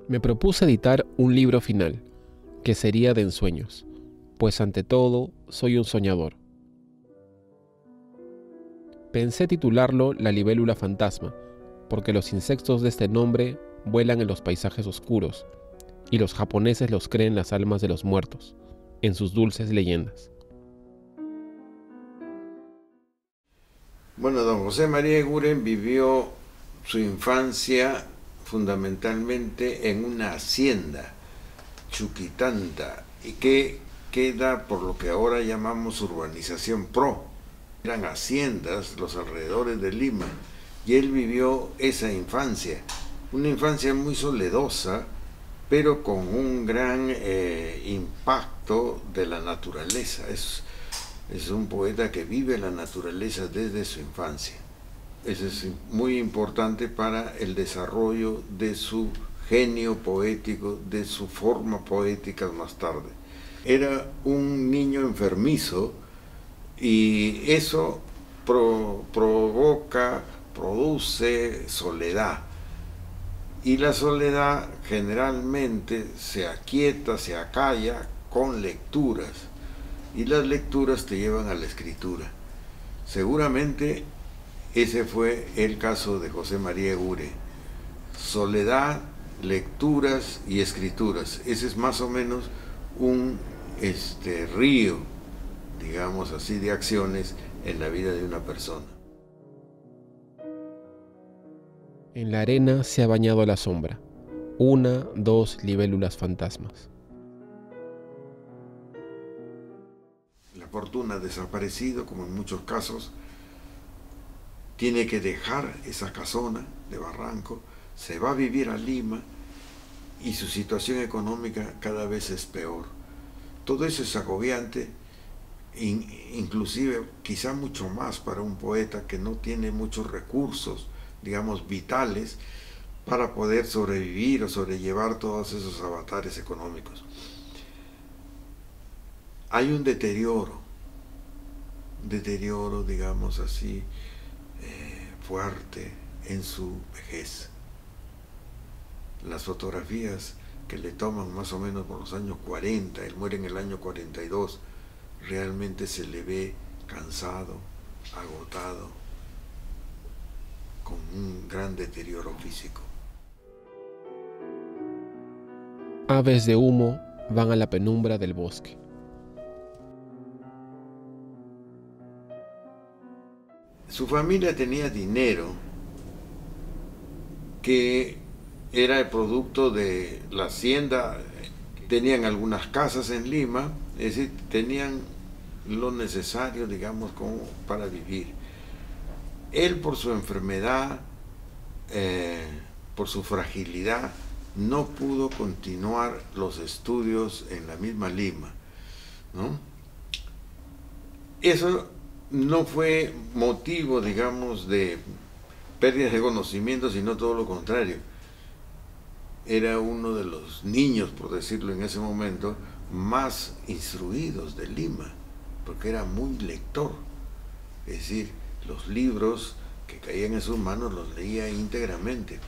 Me propuse editar un libro final, que sería de ensueños, pues ante todo soy un soñador. Pensé titularlo La libélula fantasma, porque los insectos de este nombre vuelan en los paisajes oscuros, y los japoneses los creen las almas de los muertos, en sus dulces leyendas. Bueno, don José María Eguren vivió su infancia fundamentalmente en una hacienda, Chuquitanta, y que queda por lo que ahora llamamos urbanización pro. Eran haciendas los alrededores de Lima, y él vivió esa infancia, una infancia muy soledosa, pero con un gran impacto de la naturaleza. Es un poeta que vive la naturaleza desde su infancia. Eso es muy importante para el desarrollo de su genio poético, de su forma poética más tarde. Era un niño enfermizo y eso produce soledad. Y la soledad generalmente se aquieta, se acalla con lecturas. Y las lecturas te llevan a la escritura. Seguramente ese fue el caso de José María Eguren. Soledad, lecturas y escrituras. Ese es más o menos un río, digamos así, de acciones en la vida de una persona. En la arena se ha bañado la sombra, 1, 2 libélulas fantasmas. La fortuna ha desaparecido, como en muchos casos. Tiene que dejar esa casona de Barranco, se va a vivir a Lima y su situación económica cada vez es peor. Todo eso es agobiante, inclusive quizá mucho más para un poeta que no tiene muchos recursos, digamos, vitales para poder sobrevivir o sobrellevar todos esos avatares económicos. Hay un deterioro, digamos así, fuerte en su vejez. Las fotografías que le toman más o menos por los años 40, él muere en el año 42, realmente se le ve cansado, agotado, con un gran deterioro físico. Aves de humo van a la penumbra del bosque. Su familia tenía dinero que era el producto de la hacienda. Tenían algunas casas en Lima, es decir, tenían lo necesario, digamos, como para vivir. Él, por su enfermedad, por su fragilidad, no pudo continuar los estudios en la misma Lima, ¿no? Eso no fue motivo, digamos, de pérdidas de conocimiento, sino todo lo contrario. Era uno de los niños, por decirlo en ese momento, más instruidos de Lima, porque era muy lector. Es decir, los libros que caían en sus manos los leía íntegramente.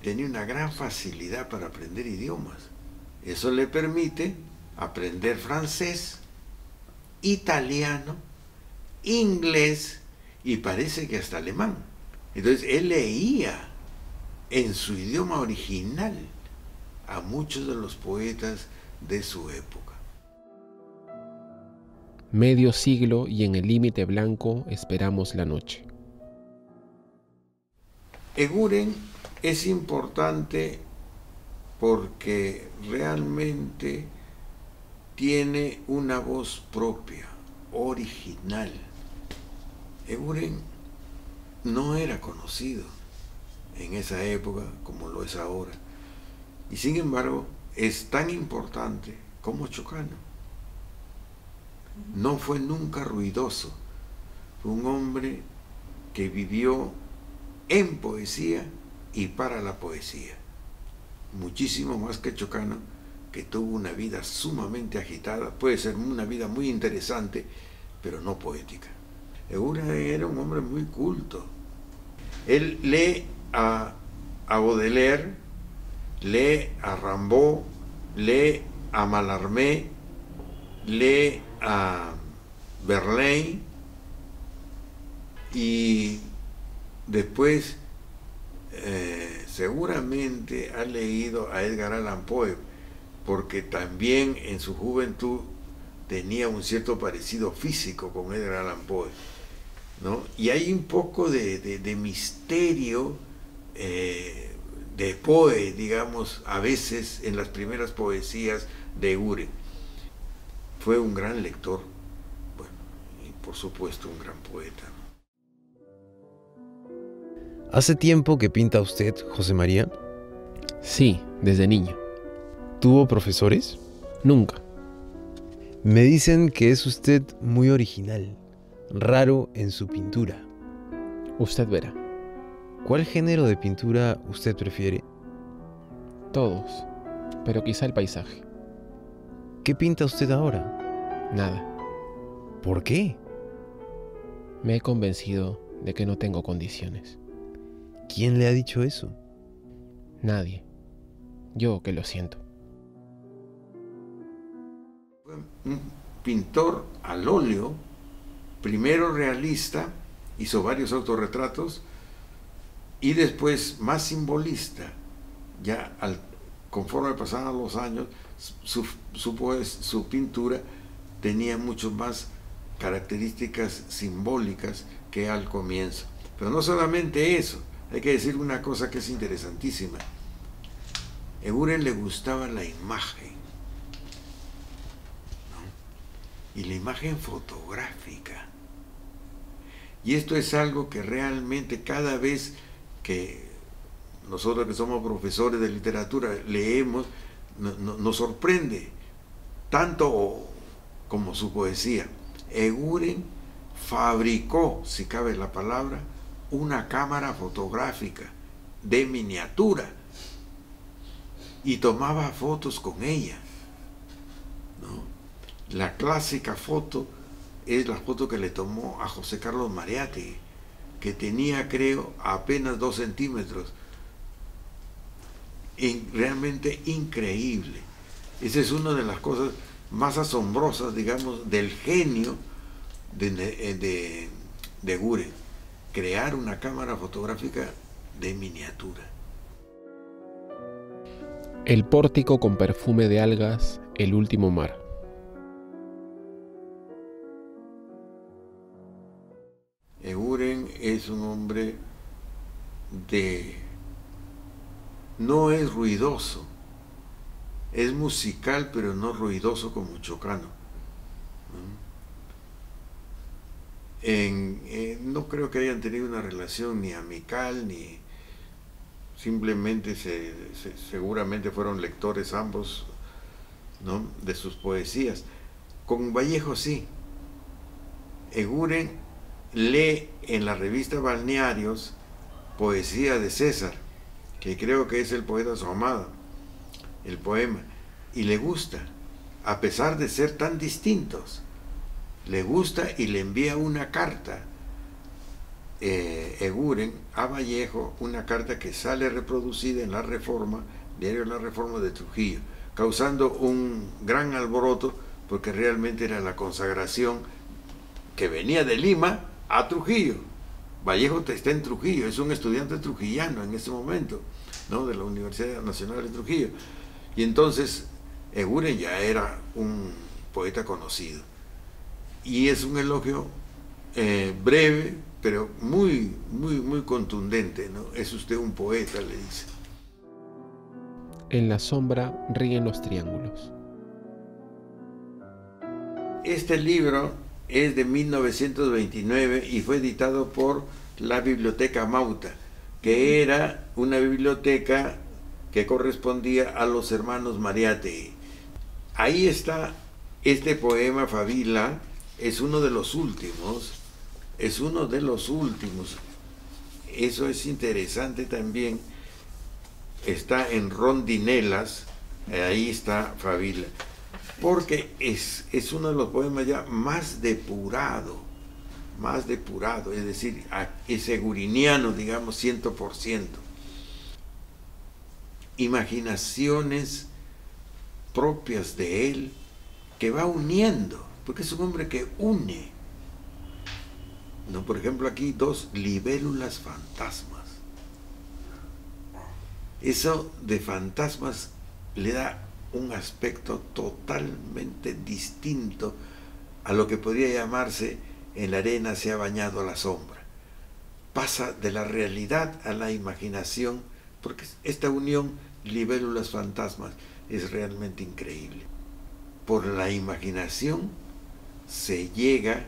Tenía una gran facilidad para aprender idiomas. Eso le permite aprender francés, italiano, inglés y parece que hasta alemán. Entonces él leía en su idioma original a muchos de los poetas de su época. Medio siglo y en el límite blanco esperamos la noche. Eguren es importante porque realmente tiene una voz propia, original. Eguren no era conocido en esa época como lo es ahora, y sin embargo es tan importante como Chocano. No fue nunca ruidoso, fue un hombre que vivió en poesía y para la poesía, muchísimo más que Chocano, que tuvo una vida sumamente agitada, puede ser una vida muy interesante, pero no poética. Eguren era un hombre muy culto. Él lee a Baudelaire, lee a Rimbaud, lee a Mallarmé, lee a Verlaine y después seguramente ha leído a Edgar Allan Poe, porque también en su juventud tenía un cierto parecido físico con Edgar Allan Poe, ¿no? Y hay un poco de misterio de Poe, digamos, a veces en las primeras poesías de Eguren. Fue un gran lector, bueno, y por supuesto un gran poeta. ¿Hace tiempo que pinta usted, José María? Sí, desde niño. ¿Tuvo profesores? Nunca. Me dicen que es usted muy original, raro en su pintura. Usted verá. ¿Cuál género de pintura usted prefiere? Todos, pero quizá el paisaje. ¿Qué pinta usted ahora? Nada. ¿Por qué? Me he convencido de que no tengo condiciones. ¿Quién le ha dicho eso? Nadie. Yo que lo siento. Fue un pintor al óleo, primero realista, hizo varios autorretratos y después más simbolista. Ya conforme pasaban los años, su pintura tenía mucho más características simbólicas que al comienzo. Pero no solamente eso, hay que decir una cosa que es interesantísima. A Eguren le gustaba la imagen, ¿no? Y la imagen fotográfica. Y esto es algo que realmente cada vez que nosotros que somos profesores de literatura leemos, nos sorprende, tanto como su poesía. Eguren fabricó, si cabe la palabra, una cámara fotográfica de miniatura y tomaba fotos con ella, ¿no? La clásica foto es la foto que le tomó a José Carlos Mariátegui, que tenía, creo, apenas 2 centímetros. Realmente increíble. Esa es una de las cosas más asombrosas, digamos, del genio de Eguren, crear una cámara fotográfica de miniatura. El pórtico con perfume de algas, el último mar. Eguren es un hombre no es ruidoso, es musical pero no ruidoso como Chocano. No creo que hayan tenido una relación ni amical, ni simplemente seguramente fueron lectores ambos, ¿no?, de sus poesías. Con Vallejo sí. Eguren lee en la revista Balnearios poesía de César, que creo que es el poeta Su Amada, el poema, y le gusta, a pesar de ser tan distintos. Le gusta y le envía una carta, Eguren, a Vallejo, una carta que sale reproducida en La Reforma, diario La Reforma de Trujillo, causando un gran alboroto porque realmente era la consagración que venía de Lima a Trujillo. Vallejo está en Trujillo, es un estudiante trujillano en ese momento, ¿no?, de la Universidad Nacional de Trujillo. Y entonces Eguren ya era un poeta conocido. Y es un elogio breve, pero muy, muy, muy contundente, ¿no? Es usted un poeta, le dice. En la sombra ríen los triángulos. Este libro es de 1929 y fue editado por la Biblioteca Mauta, que era una biblioteca que correspondía a los hermanos Mariátegui. Ahí está este poema Fabila, es uno de los últimos, Eso es interesante también. Está en Rondinelas, ahí está Fabila, porque es uno de los poemas ya más depurado, es decir, es eguriniano, digamos, 100%. imaginaciones propias de él que va uniendo, porque es un hombre que une. ¿No? Por ejemplo, aquí 2 libélulas fantasmas. Eso de fantasmas le da un aspecto totalmente distinto a lo que podría llamarse en la arena se ha bañado la sombra. Pasa de la realidad a la imaginación, porque esta unión libélulas fantasmas es realmente increíble. Por la imaginación se llega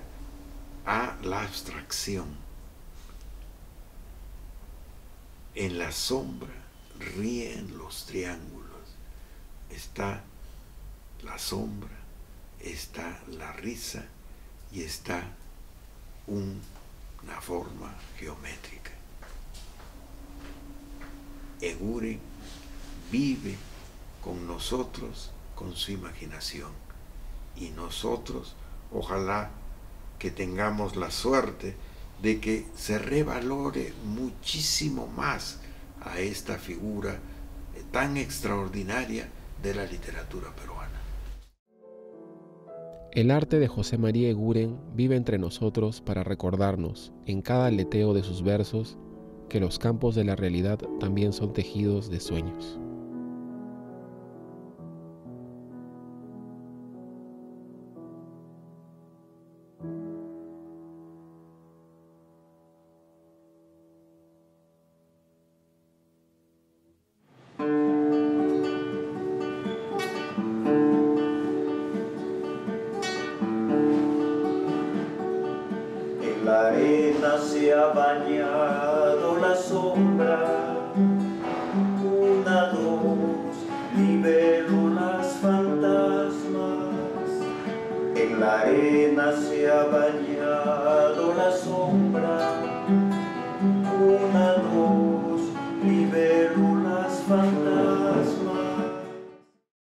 a la abstracción. En la sombra ríen los triángulos. Está la sombra, está la risa y está una forma geométrica. Eguren vive con nosotros con su imaginación, y nosotros ojalá que tengamos la suerte de que se revalore muchísimo más a esta figura tan extraordinaria de la literatura peruana. El arte de José María Eguren vive entre nosotros para recordarnos, en cada aleteo de sus versos, que los campos de la realidad también son tejidos de sueños. La arena se ha bañado la sombra, 1, 2, libélulas fantasmas. En la arena se ha bañado